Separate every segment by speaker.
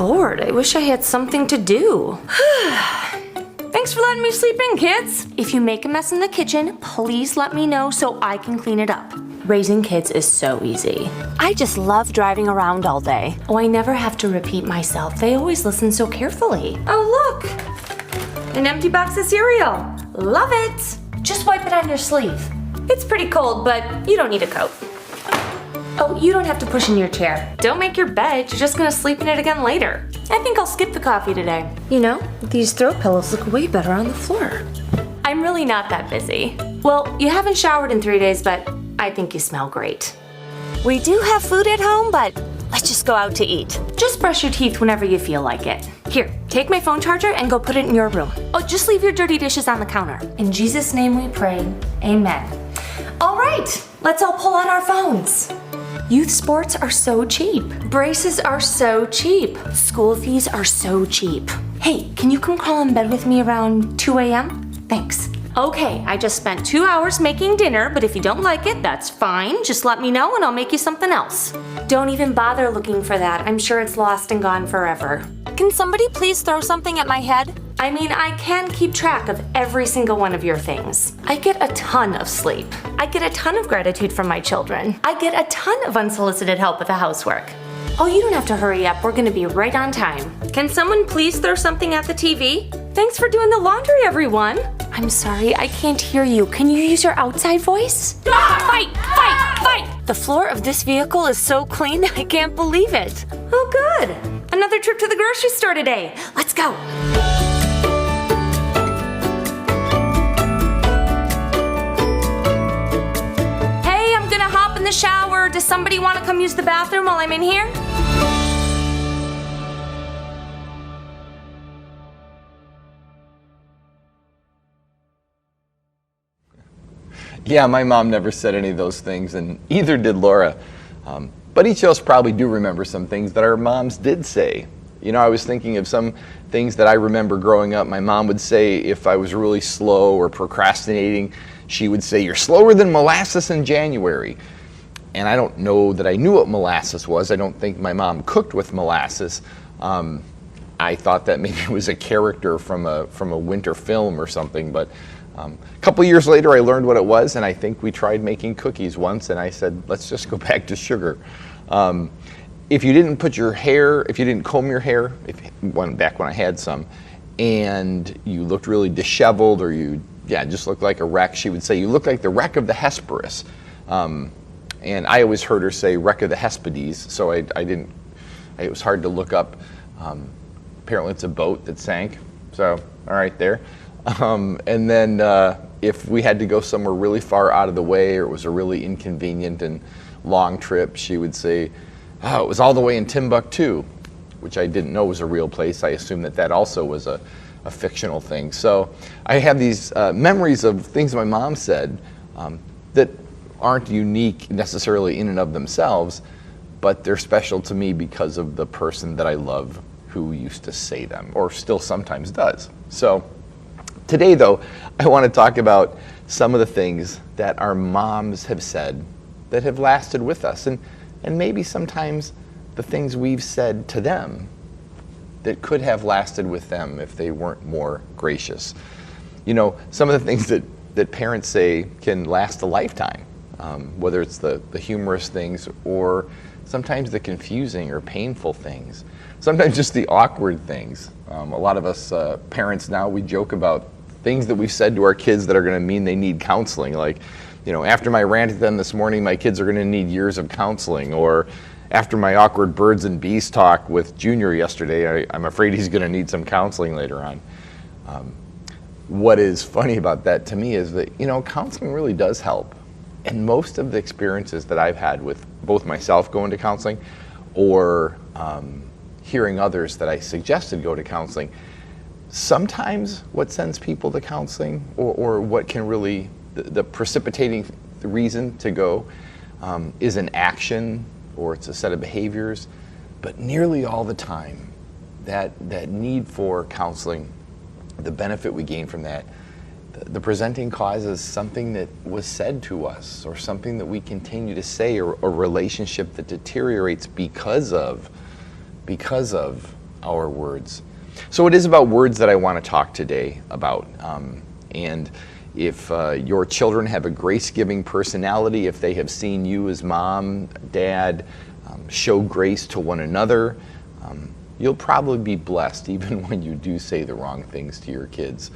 Speaker 1: bored. I wish I had something to do. Thanks for letting me sleep in, kids. If you make a mess in the kitchen, please let me know so I can clean it up. Raising kids is so easy. I just love driving around all day. Oh, I never have to repeat myself. They always listen so carefully. Oh, look! An empty box of cereal. Love it! Just wipe it on your sleeve. It's pretty cold, but you don't need a coat. Oh, you don't have to push in your chair. Don't make your bed. You're just gonna sleep in it again later. I think I'll skip the coffee today. You know, these throw pillows look way better on the floor. I'm really not that busy. Well, you haven't showered in 3 days, but I think you smell great. We do have food at home, but let's just go out to eat. Just brush your teeth whenever you feel like it. Here, take my phone charger and go put it in your room. Oh, just leave your dirty dishes on the counter. In Jesus' name we pray, amen. All right, let's all pull out our phones. Youth sports are so cheap. Braces are so cheap. School fees are so cheap. Hey, can you come crawl in bed with me around 2 a.m.? Thanks. Okay, I just spent 2 hours making dinner, but if you don't like it, that's fine. Just let me know and I'll make you something else. Don't even bother looking for that. I'm sure it's lost and gone forever. Can somebody please throw something at my head? I mean, I can keep track of every single one of your things. I get a ton of sleep. I get a ton of gratitude from my children. I get a ton of unsolicited help with the housework. Oh, you don't have to hurry up. We're gonna be right on time. Can someone please throw something at the TV? Thanks for doing the laundry, everyone. I'm sorry, I can't hear you. Can you use your outside voice? Fight, fight, fight! The floor of this vehicle is so clean, I can't believe it. Oh, good. Another trip to the grocery store today. Let's go. Hey, I'm gonna hop in the shower. Does somebody want to come use the bathroom while I'm in here?
Speaker 2: Yeah, my mom never said any of those things, and either did Laura. But each of us probably do remember some things that our moms did say. You know, I was thinking of some things that I remember growing up. My mom would say if I was really slow or procrastinating, she would say, "You're slower than molasses in January." And I don't know that I knew what molasses was. I don't think my mom cooked with molasses. I thought that maybe it was a character from a winter film or something, but a couple years later I learned what it was, and I think we tried making cookies once, and I said, let's just go back to sugar. If you didn't comb your hair, back when I had some, and you looked really disheveled, or you just looked like a wreck, she would say, you look like the wreck of the Hesperus. And I always heard her say wreck of the Hesperides, so it was hard to look up. Apparently it's a boat that sank, so all right there. And then if we had to go somewhere really far out of the way, or it was a really inconvenient and long trip, she would say, oh, it was all the way in Timbuktu, which I didn't know was a real place. I assumed that also was a fictional thing. So I have these memories of things my mom said that aren't unique necessarily in and of themselves, but they're special to me because of the person that I love who used to say them, or still sometimes does. So today, though, I want to talk about some of the things that our moms have said that have lasted with us, and maybe sometimes the things we've said to them that could have lasted with them if they weren't more gracious. You know, some of the things that parents say can last a lifetime, whether it's the humorous things or sometimes the confusing or painful things, sometimes just the awkward things. A lot of us parents now, we joke about things that we've said to our kids that are going to mean they need counseling. Like, you know, after my rant at them this morning, my kids are going to need years of counseling. Or after my awkward birds and bees talk with Junior yesterday, I'm afraid he's going to need some counseling later on. What is funny about that to me is that, you know, counseling really does help. And most of the experiences that I've had with both myself going to counseling or hearing others that I suggested go to counseling, sometimes what sends people to counseling or what can really, the precipitating reason to go is an action or it's a set of behaviors, but nearly all the time that need for counseling, the benefit we gain from that, the presenting cause is something that was said to us or something that we continue to say, or a relationship that deteriorates because of our words. So it is about words that I want to talk today about. And if your children have a grace-giving personality, if they have seen you as mom, dad, show grace to one another, you'll probably be blessed even when you do say the wrong things to your kids.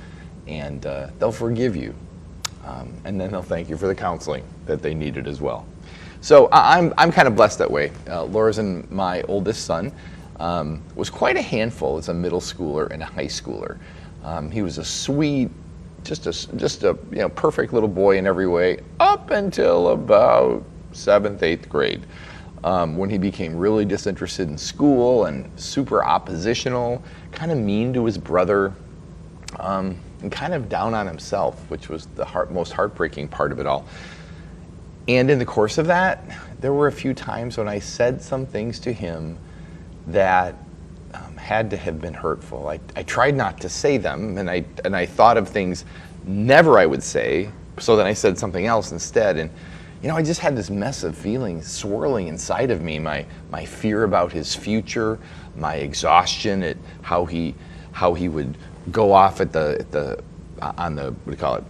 Speaker 2: And they'll forgive you. And then they'll thank you for the counseling that they needed as well. So I'm kind of blessed that way. Laura's and my oldest son was quite a handful as a middle schooler and a high schooler. He was a sweet, just a perfect little boy in every way up until about 7th, 8th grade, when he became really disinterested in school and super oppositional, kind of mean to his brother, and kind of down on himself, which was the most heartbreaking part of it all. And in the course of that, there were a few times when I said some things to him that had to have been hurtful. I tried not to say them, and I thought of things never I would say, so then I said something else instead. And I just had this mess of feelings swirling inside of me. My fear about his future, my exhaustion at how he would go off on the what do you call it?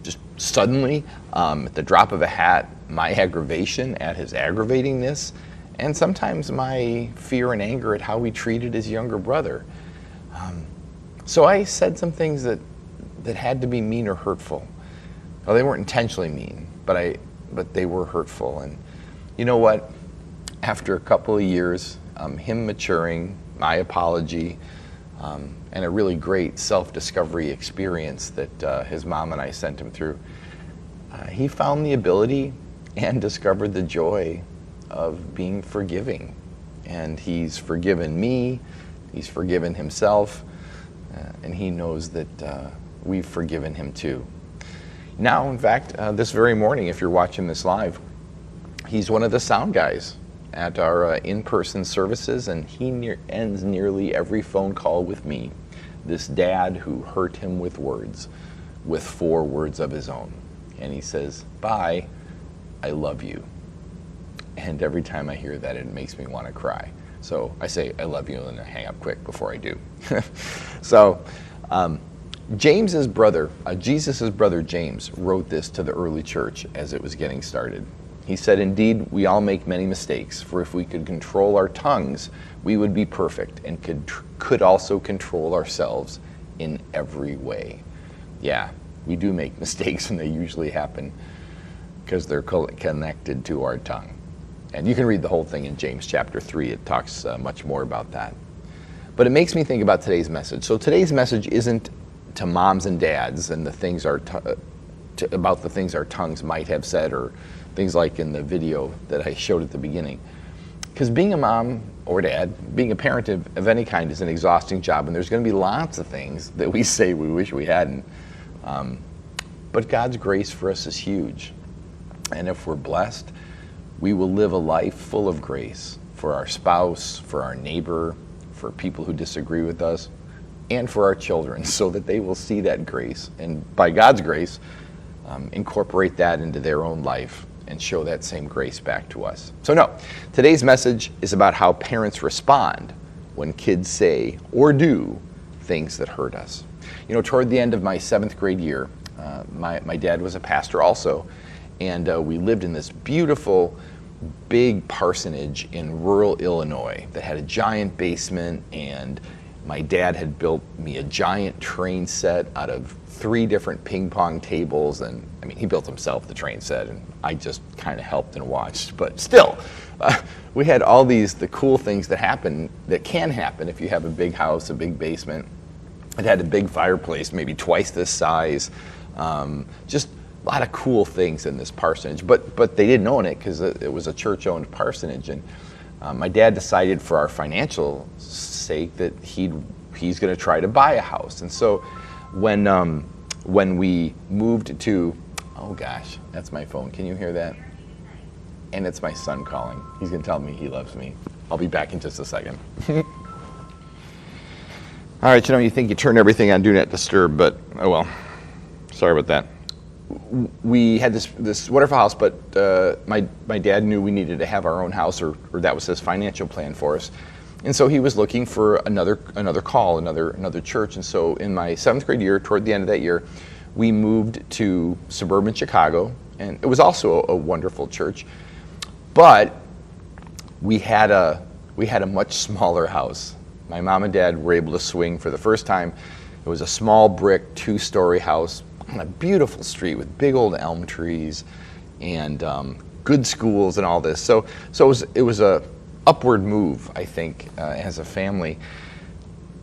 Speaker 2: Just suddenly, at the drop of a hat, my aggravation at his aggravatingness, and sometimes my fear and anger at how he treated his younger brother. So I said some things that had to be mean or hurtful. Well, they weren't intentionally mean, but they were hurtful. And you know what? After a couple of years, him maturing, my apology, and a really great self-discovery experience that his mom and I sent him through, he found the ability and discovered the joy of being forgiving. And he's forgiven me, he's forgiven himself, and he knows that we've forgiven him too. Now, in fact, this very morning, if you're watching this live, he's one of the sound guys at our in-person services, and he ends nearly every phone call with me, this dad who hurt him with words, with 4 words of his own. And he says, "Bye, I love you." And every time I hear that, it makes me want to cry. So I say, "I love you," and I hang up quick before I do. So James's brother, Jesus' brother James, wrote this to the early church as it was getting started. He said, "Indeed, we all make many mistakes, for if we could control our tongues, we would be perfect and could also control ourselves in every way." Yeah, we do make mistakes, and they usually happen because they're connected to our tongue. And you can read the whole thing in James chapter 3. It talks much more about that. But it makes me think about today's message. So today's message isn't to moms and dads and the things about the things our tongues might have said, or things like in the video that I showed at the beginning. Because being a mom or dad, being a parent of any kind, is an exhausting job, and there's going to be lots of things that we say we wish we hadn't. But God's grace for us is huge. And if we're blessed, we will live a life full of grace for our spouse, for our neighbor, for people who disagree with us, and for our children, so that they will see that grace, and by God's grace, incorporate that into their own life and show that same grace back to us. So no, today's message is about how parents respond when kids say or do things that hurt us. Toward the end of my 7th grade year, my dad was a pastor also, and we lived in this beautiful, big parsonage in rural Illinois that had a giant basement, and my dad had built me a giant train set out of 3 different ping pong tables, and he built himself the train set, and I just kind of helped and watched. But still, we had all the cool things that can happen if you have a big house, a big basement. It had a big fireplace, maybe twice this size. Just a lot of cool things in this parsonage, but they didn't own it because it was a church-owned parsonage, and my dad decided, for our financial sake, that he's going to try to buy a house. And so when we moved to, oh gosh, that's my phone. Can you hear that? And it's my son calling. He's going to tell me he loves me. I'll be back in just a second. All right, you think you turn everything on Do Not Disturb, but oh well. Sorry about that. We had this wonderful house, but my dad knew we needed to have our own house, or that was his financial plan for us. And so he was looking for another call, another church. And so in my 7th grade year, toward the end of that year, we moved to suburban Chicago, and it was also a wonderful church. But we had a much smaller house. My mom and dad were able to swing for the first time. It was a small brick 2-story house on a beautiful street with big old elm trees and good schools and all this. So it was a upward move, I think, as a family.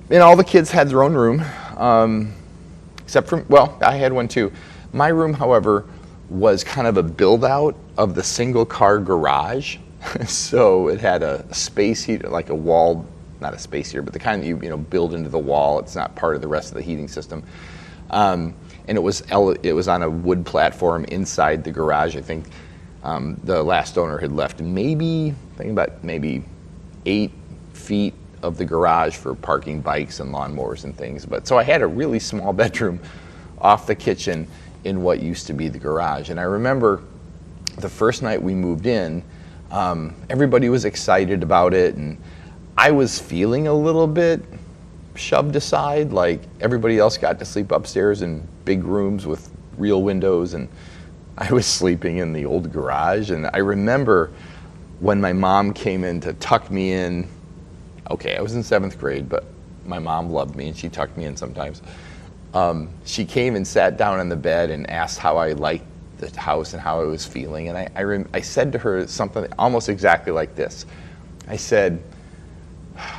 Speaker 2: And all the kids had their own room, except for, well, I had one too. My room, however, was kind of a build out of the single car garage. So it had a space heater, like a wall, not a space heater, but the kind that you build into the wall. It's not part of the rest of the heating system. And it was on a wood platform inside the garage. I think the last owner had left maybe 8 feet of the garage for parking bikes and lawnmowers and things. But so I had a really small bedroom off the kitchen in what used to be the garage. And I remember the first night we moved in, everybody was excited about it, and I was feeling a little bit shoved aside. Like everybody else got to sleep upstairs in big rooms with real windows, and I was sleeping in the old garage. And I remember when my mom came in to tuck me in. Okay, I was in 7th grade, but my mom loved me and she tucked me in sometimes. She came and sat down on the bed and asked how I liked the house and how I was feeling. And I said to her something almost exactly like this. I said,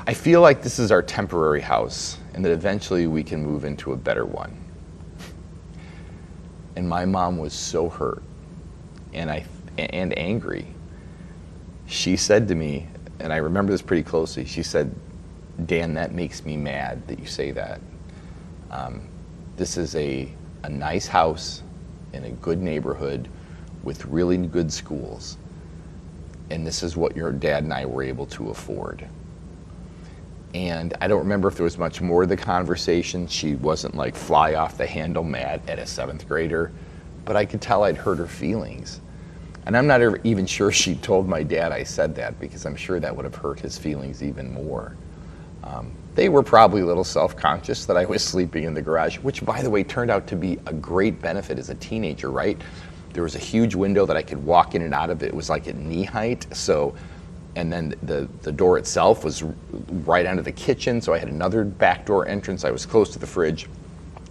Speaker 2: I feel like this is our temporary house and that eventually we can move into a better one. And my mom was so hurt and angry. She said to me, and I remember this pretty closely, she said, Dan, that makes me mad that you say that. This is a nice house in a good neighborhood with really good schools. And this is what your dad and I were able to afford. And I don't remember if there was much more to the conversation. She wasn't like fly off the handle mad at a 7th grader, but I could tell I'd hurt her feelings. And I'm not even sure she told my dad I said that, because I'm sure that would have hurt his feelings even more. They were probably a little self-conscious that I was sleeping in the garage, which, by the way, turned out to be a great benefit as a teenager, right? There was a huge window that I could walk in and out of. It was like at knee height. So, and then the door itself was right under the kitchen, so I had another back door entrance. I was close to the fridge.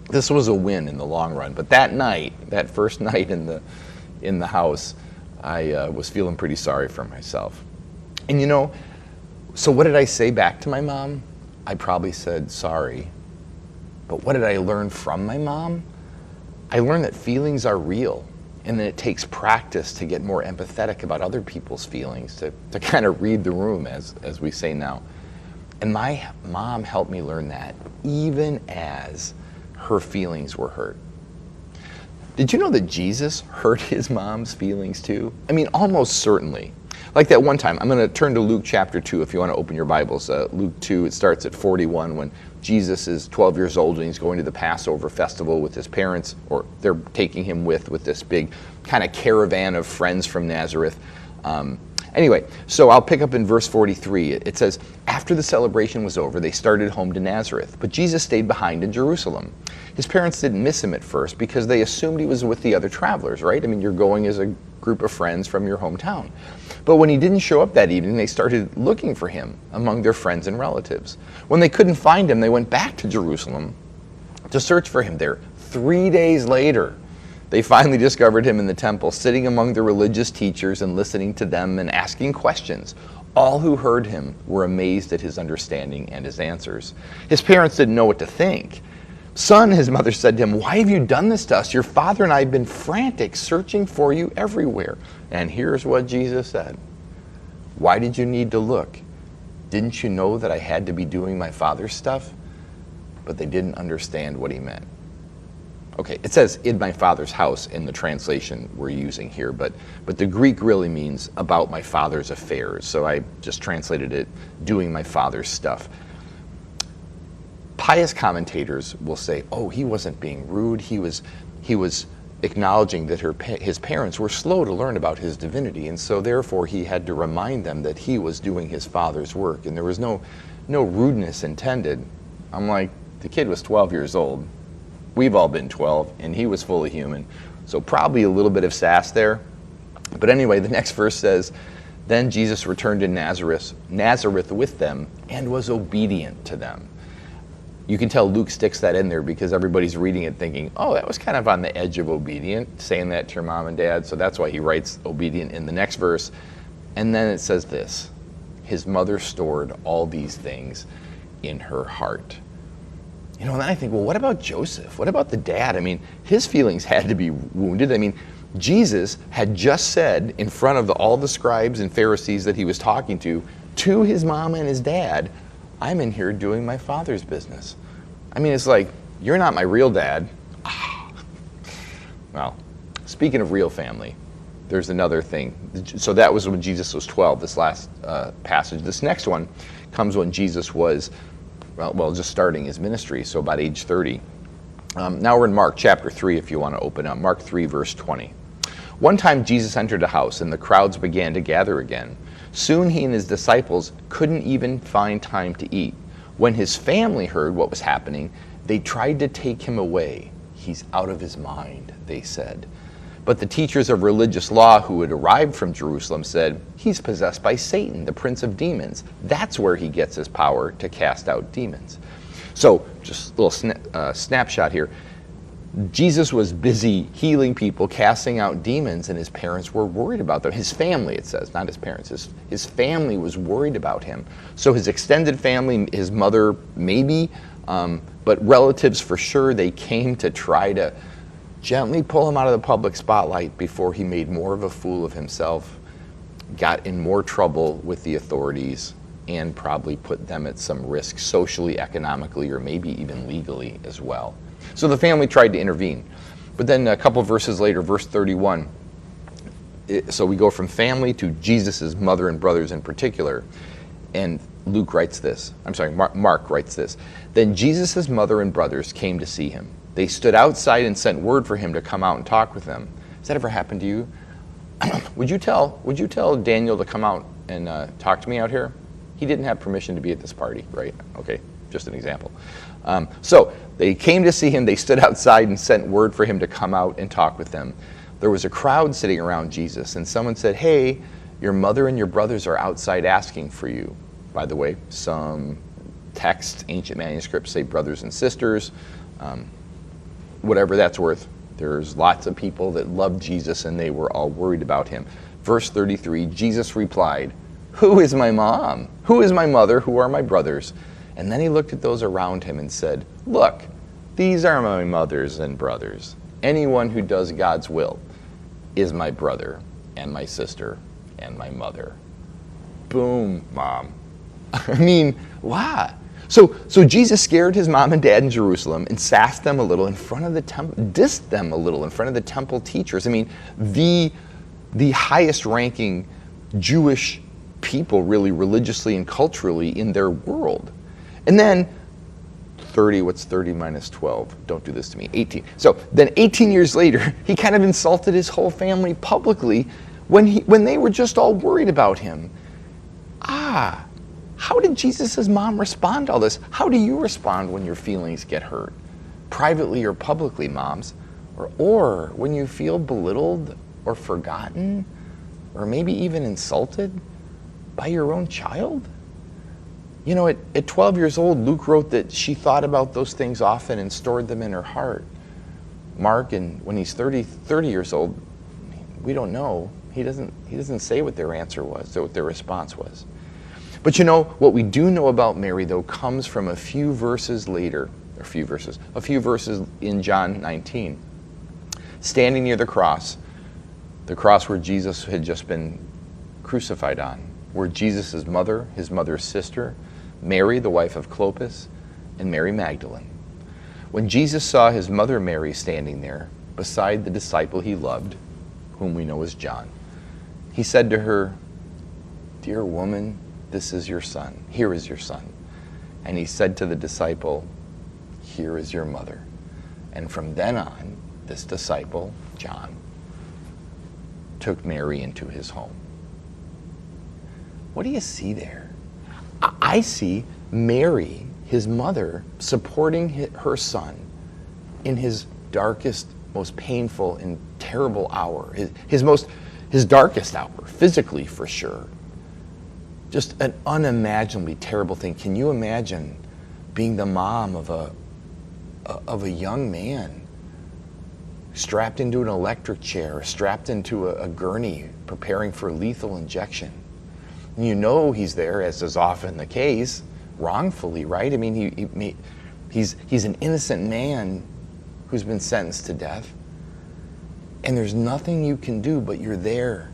Speaker 2: This was a win in the long run. But that night, that first night in the house, I was feeling pretty sorry for myself. And so what did I say back to my mom? I probably said sorry. But what did I learn from my mom? I learned that feelings are real, and that it takes practice to get more empathetic about other people's feelings, to kind of read the room, as we say now. And my mom helped me learn that, even as her feelings were hurt. Did you know that Jesus hurt his mom's feelings too? I mean, almost certainly. Like that one time, I'm going to turn to Luke chapter 2 if you want to open your Bibles. Luke 2, it starts at 41 when Jesus is 12 years old and he's going to the Passover festival with his parents, or they're taking him with this big kind of caravan of friends from Nazareth. Anyway, so I'll pick up in verse 43. It says, after the celebration was over, they started home to Nazareth, but Jesus stayed behind in Jerusalem. His parents didn't miss him at first because they assumed he was with the other travelers, right? I mean, you're going as a group of friends from your hometown. But when he didn't show up that evening, they started looking for him among their friends and relatives. When they couldn't find him, they went back to Jerusalem to search for him there. 3 days later, they finally discovered him in the temple, sitting among the religious teachers and listening to them and asking questions. All who heard him were amazed at his understanding and his answers. His parents didn't know what to think. Son, his mother said to him, why have you done this to us? Your father and I have been frantic, searching for you everywhere. And here's what Jesus said. Why did you need to look? Didn't you know that I had to be doing my father's stuff? But they didn't understand what he meant. Okay, it says in my father's house in the translation we're using here, but the Greek really means about my father's affairs. So I just translated it, doing my father's stuff. Pious commentators will say, oh, he wasn't being rude. He was acknowledging that his parents were slow to learn about his divinity, and so therefore he had to remind them that he was doing his Father's work, and there was no rudeness intended. I'm like, the kid was 12 years old. We've all been 12, and he was fully human. So probably a little bit of sass there. But anyway, the next verse says, "Then Jesus returned to Nazareth with them and was obedient to them." You can tell Luke sticks that in there because everybody's reading it thinking, oh, that was kind of on the edge of obedient, saying that to your mom and dad. So that's why he writes obedient in the next verse. And then it says this, "His mother stored all these things in her heart." You know, and then I think, well, what about Joseph? What about the dad? I mean, his feelings had to be wounded. I mean, Jesus had just said in front of all the scribes and Pharisees that he was talking to his mom and his dad, "I'm in here doing my Father's business." I mean, it's like, you're not my real dad. Well, speaking of real family, there's another thing. So that was when Jesus was 12, this last passage. This next one comes when Jesus was, well, just starting his ministry, so about age 30. Now we're in Mark chapter 3, if you want to open up. Mark 3, verse 20. "One time Jesus entered a house, and the crowds began to gather again. Soon he and his disciples couldn't even find time to eat. When his family heard what was happening, they tried to take him away. 'He's out of his mind,' they said. But the teachers of religious law who had arrived from Jerusalem said, 'He's possessed by Satan, the prince of demons. That's where he gets his power to cast out demons.'" So, just a little snapshot here. Jesus was busy healing people, casting out demons, and his parents were worried about them. His family, it says, not his parents. His family was worried about him. So his extended family, his mother maybe, but relatives for sure, they came to try to gently pull him out of the public spotlight before he made more of a fool of himself, got in more trouble with the authorities, and probably put them at some risk socially, economically, or maybe even legally as well. So the family tried to intervene. But then a couple verses later, verse 31, so we go from family to Jesus' mother and brothers in particular. And Mark writes this. "Then Jesus' mother and brothers came to see him. They stood outside and sent word for him to come out and talk with them." Has that ever happened to you? Would you tell Daniel to come out and talk to me out here? He didn't have permission to be at this party, right? Okay, just an example. So they came to see him. They stood outside and sent word for him to come out and talk with them. There was a crowd sitting around Jesus, and someone said, "Hey, your mother and your brothers are outside asking for you." By the way, some texts, ancient manuscripts say brothers and sisters, whatever that's worth. There's lots of people that loved Jesus, and they were all worried about him. Verse 33, Jesus replied, "Who is my mom? Who is my mother? Who are my brothers?" And then he looked at those around him and said, "Look, these are my mothers and brothers. Anyone who does God's will is my brother and my sister and my mother." Boom, Mom. I mean, wow. So Jesus scared his mom and dad in Jerusalem and sassed them a little in front of the temple, dissed them a little in front of the temple teachers. I mean, the highest ranking Jewish people, really religiously and culturally in their world. And then 30, what's 30 minus 12? Don't do this to me, 18. So then 18 years later, he kind of insulted his whole family publicly when they were just all worried about him. How did Jesus' mom respond to all this? How do you respond when your feelings get hurt? Privately or publicly, moms? Or when you feel belittled or forgotten or maybe even insulted by your own child? You know, at 12 years old, Luke wrote that she thought about those things often and stored them in her heart. Mark, and when he's 30 years old, we don't know. He doesn't say what their answer was or what their response was. But you know, what we do know about Mary, though, comes from a few verses later, a few verses in John 19. Standing near the cross where Jesus had just been crucified on, were Jesus' mother, his mother's sister, Mary, the wife of Clopas, and Mary Magdalene. When Jesus saw his mother Mary standing there beside the disciple he loved, whom we know as John, he said to her, "Dear woman, this is your son. Here is your son." And he said to the disciple, "Here is your mother." And from then on, this disciple, John, took Mary into his home. What do you see there? I see Mary, his mother, supporting her son in his darkest, most painful and terrible hour, his darkest hour, physically for sure. Just an unimaginably terrible thing. Can you imagine being the mom of a young man strapped into an electric chair, strapped into a gurney, preparing for a lethal injection? And you know he's there, as is often the case, wrongfully, right? I mean, he's an innocent man who's been sentenced to death, and there's nothing you can do, but you're there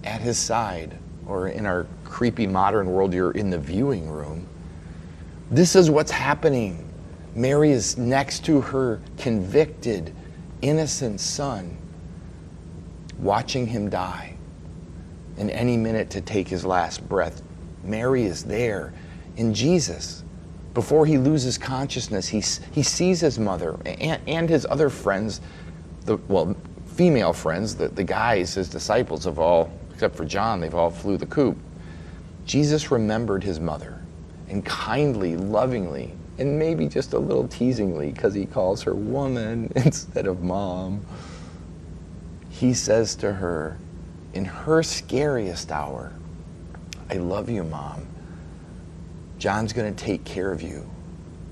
Speaker 2: at his side, or in our creepy modern world, you're in the viewing room. This is what's happening. Mary is next to her convicted, innocent son, watching him die, and any minute to take his last breath. Mary is there. And Jesus, before he loses consciousness, he sees his mother and his other friends, female friends, the guys, his disciples have all, except for John, they've all flew the coop. Jesus remembered his mother, and kindly, lovingly, and maybe just a little teasingly, because he calls her woman instead of mom, he says to her, in her scariest hour, I love you, Mom. John's going to take care of you.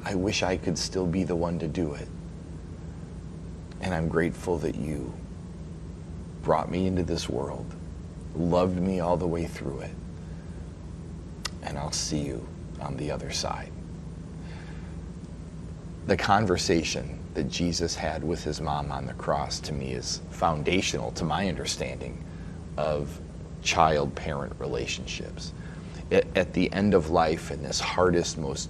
Speaker 2: I wish I could still be the one to do it. And I'm grateful that you brought me into this world, loved me all the way through it, and I'll see you on the other side. The conversation that Jesus had with his mom on the cross, to me, is foundational to my understanding of child-parent relationships. At the end of life, in this hardest, most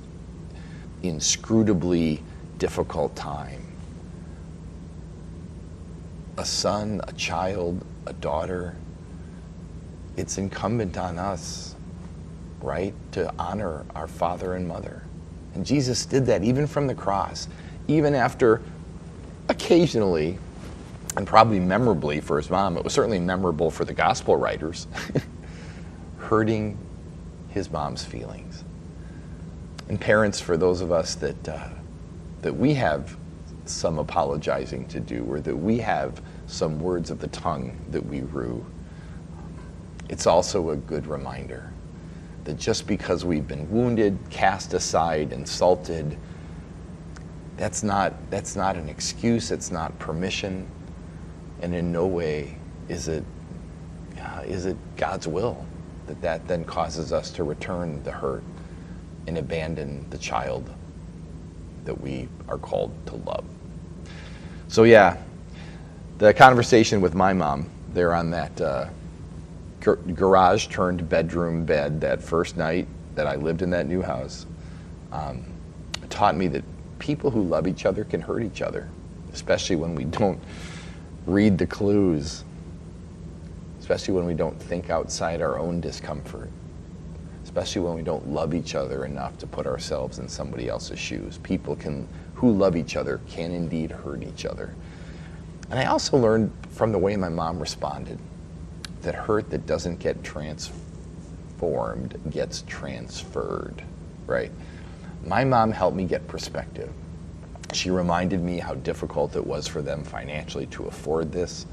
Speaker 2: inscrutably difficult time, a son, a child, a daughter, it's incumbent on us, right, to honor our father and mother. And Jesus did that even from the cross, even after occasionally, and probably memorably for his mom, it was certainly memorable for the gospel writers, hurting his mom's feelings. And parents, for those of us that we have some apologizing to do, or that we have some words of the tongue that we rue, it's also a good reminder that just because we've been wounded, cast aside, insulted, that's not an excuse, it's not permission, and in no way is it God's will that then causes us to return the hurt and abandon the child that we are called to love. So yeah, the conversation with my mom there on that garage turned bedroom bed that first night that I lived in that new house taught me that people who love each other can hurt each other, especially when we don't read the clues, especially when we don't think outside our own discomfort, especially when we don't love each other enough to put ourselves in somebody else's shoes. People who love each other can indeed hurt each other. And I also learned from the way my mom responded that hurt that doesn't get transformed gets transferred, right? My mom helped me get perspective. She reminded me how difficult it was for them financially to afford this,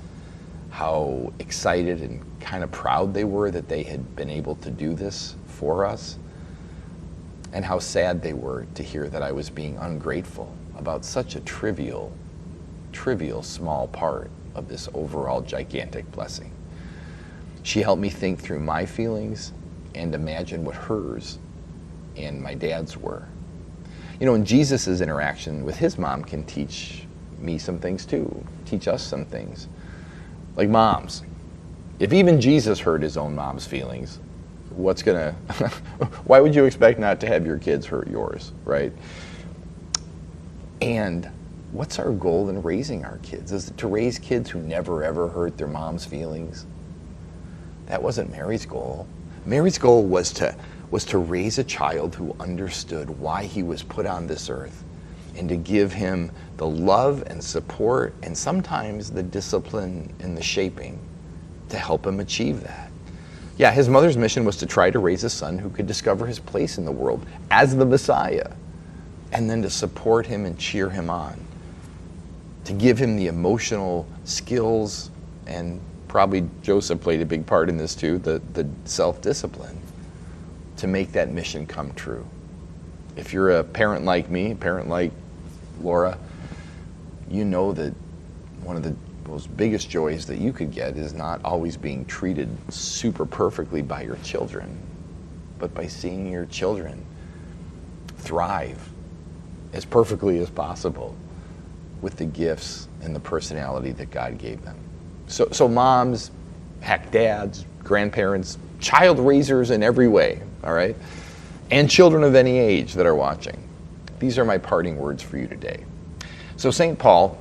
Speaker 2: how excited and kind of proud they were that they had been able to do this for us, and how sad they were to hear that I was being ungrateful about such a trivial small part of this overall gigantic blessing. She helped me think through my feelings and imagine what hers and my dad's were. You know, and Jesus' interaction with his mom can teach me some things too, teach us some things. Like moms, if even Jesus hurt his own mom's feelings, why would you expect not to have your kids hurt yours, right? And what's our goal in raising our kids? Is it to raise kids who never ever hurt their mom's feelings? That wasn't Mary's goal. Mary's goal was to raise a child who understood why he was put on this earth and to give him the love and support and sometimes the discipline and the shaping to help him achieve that. Yeah, his mother's mission was to try to raise a son who could discover his place in the world as the Messiah, and then to support him and cheer him on, to give him the emotional skills, and probably Joseph played a big part in this too, the self-discipline to make that mission come true. If you're a parent like me, a parent like Laura, you know that one of the most biggest joys that you could get is not always being treated super perfectly by your children, but by seeing your children thrive as perfectly as possible with the gifts and the personality that God gave them. So moms, heck, dads, grandparents, child raisers in every way, all right? And children of any age that are watching. These are my parting words for you today. So St. Paul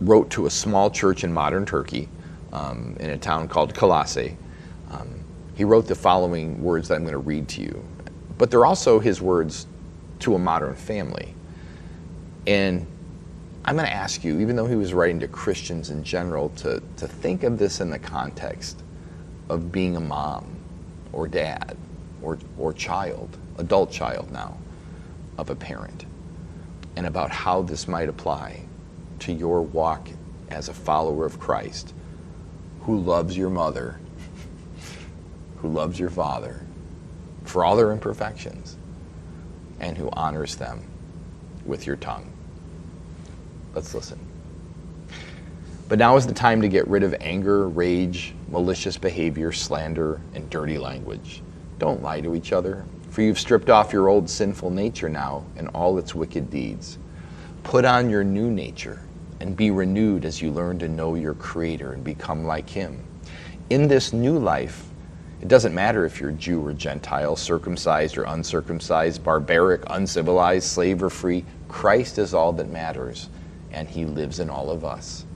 Speaker 2: wrote to a small church in modern Turkey, in a town called Colossae. He wrote the following words that I'm going to read to you. But they're also his words to a modern family. And I'm going to ask you, even though he was writing to Christians in general, to think of this in the context of being a mom or dad or child, adult child now, of a parent, and about how this might apply to your walk as a follower of Christ who loves your mother, who loves your father for all their imperfections, and who honors them with your tongue. Let's listen. But now is the time to get rid of anger, rage, malicious behavior, slander, and dirty language. Don't lie to each other, for you've stripped off your old sinful nature now and all its wicked deeds. Put on your new nature and be renewed as you learn to know your Creator and become like Him. In this new life, it doesn't matter if you're Jew or Gentile, circumcised or uncircumcised, barbaric, uncivilized, slave or free. Christ is all that matters, and He lives in all of us.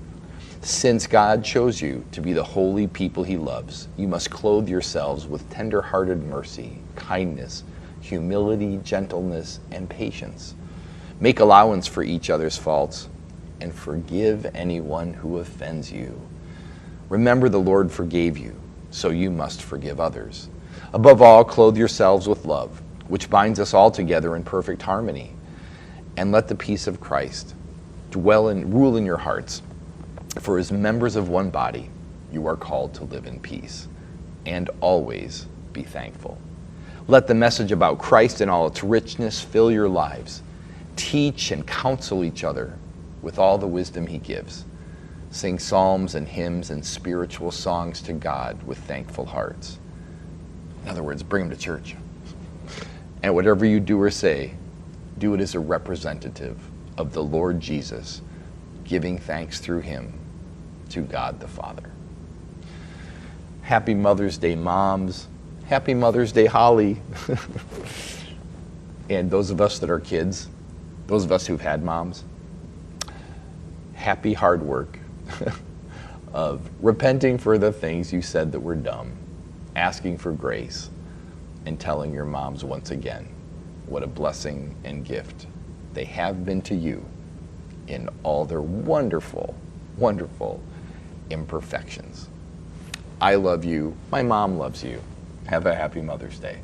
Speaker 2: Since God chose you to be the holy people He loves, you must clothe yourselves with tender-hearted mercy, kindness, humility, gentleness, and patience. Make allowance for each other's faults and forgive anyone who offends you. Remember, the Lord forgave you, so you must forgive others. Above all, clothe yourselves with love, which binds us all together in perfect harmony. And let the peace of Christ rule in your hearts. For as members of one body, you are called to live in peace and always be thankful. Let the message about Christ in all its richness fill your lives. Teach and counsel each other with all the wisdom He gives. Sing psalms and hymns and spiritual songs to God with thankful hearts. In other words, bring them to church. And whatever you do or say, do it as a representative of the Lord Jesus, giving thanks through Him to God the Father. Happy Mother's Day, moms. Happy Mother's Day, Holly. And those of us that are kids, those of us who've had moms, happy hard work of repenting for the things you said that were dumb, asking for grace, and telling your moms once again what a blessing and gift they have been to you in all their wonderful, wonderful imperfections. I love you. My mom loves you. Have a happy Mother's Day.